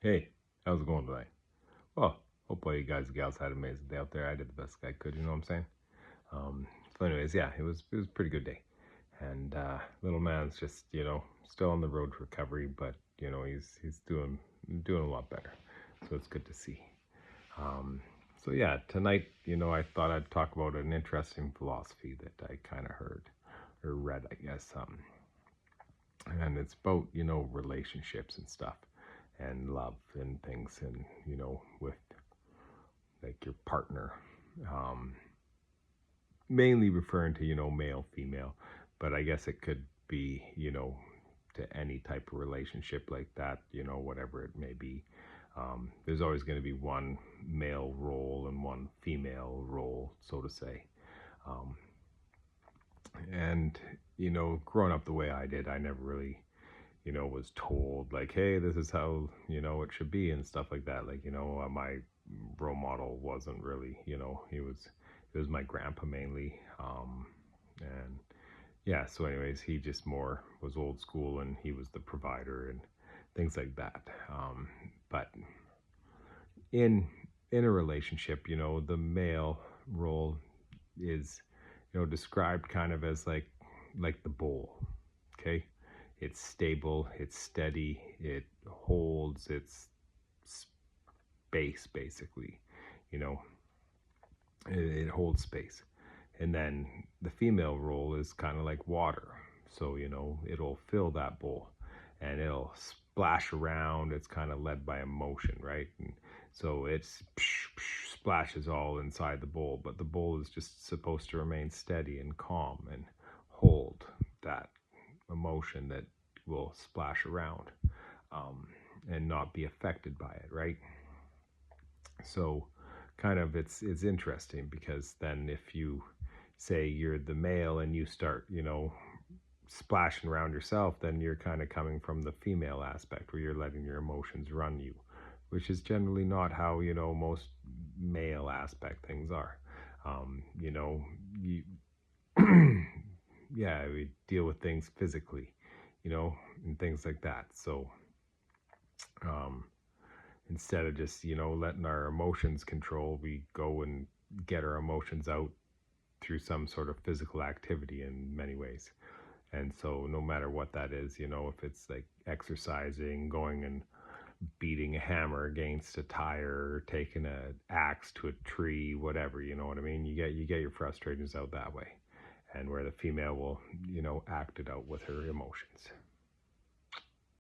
Hey, how's it going today? Well, hope all you guys and gals had an amazing day out there. I did the best I could, you know what I'm saying? Um, so anyways, yeah, it was a pretty good day. And little man's just, still on the road to recovery, but he's doing a lot better. So it's good to see. Um, so yeah, tonight, I thought I'd talk about an interesting philosophy that I kind of heard or read, I guess. And it's about relationships and stuff and love and things and with like your partner, um, mainly referring to male female, but I guess it could be to any type of relationship like that, whatever it may be. There's always going to be one male role and one female role, so to say. um, and growing up the way I did, I never really was told like, hey, this is how it should be and stuff like that. Like, my role model wasn't really, it was my grandpa mainly. And yeah, so anyways, he just more was old school and he was the provider and things like that. But in in a relationship, the male role is described kind of as like the bowl. Okay, it's stable, it's steady, it holds its space basically. you know it holds space. And then the female role is kind of like water, so it'll fill that bowl and it'll splash around. It's kind of led by emotion, right? And so it's splashes all inside the bowl, but the bowl is just supposed to remain steady and calm and hold that emotion that will splash around, um, and not be affected by it, right? So kind of it's interesting because then if you say you're the male and you start splashing around yourself, then you're kind of coming from the female aspect where you're letting your emotions run you, which is generally not how most male aspect things are. You yeah, we deal with things physically, and things like that. So um instead of just letting our emotions control, we go and get our emotions out through some sort of physical activity in many ways. And so no matter what that is, if it's like exercising, going and beating a hammer against a tire, taking an axe to a tree, whatever, you know what I mean? You get your frustrations out that way. And where the female will act it out with her emotions.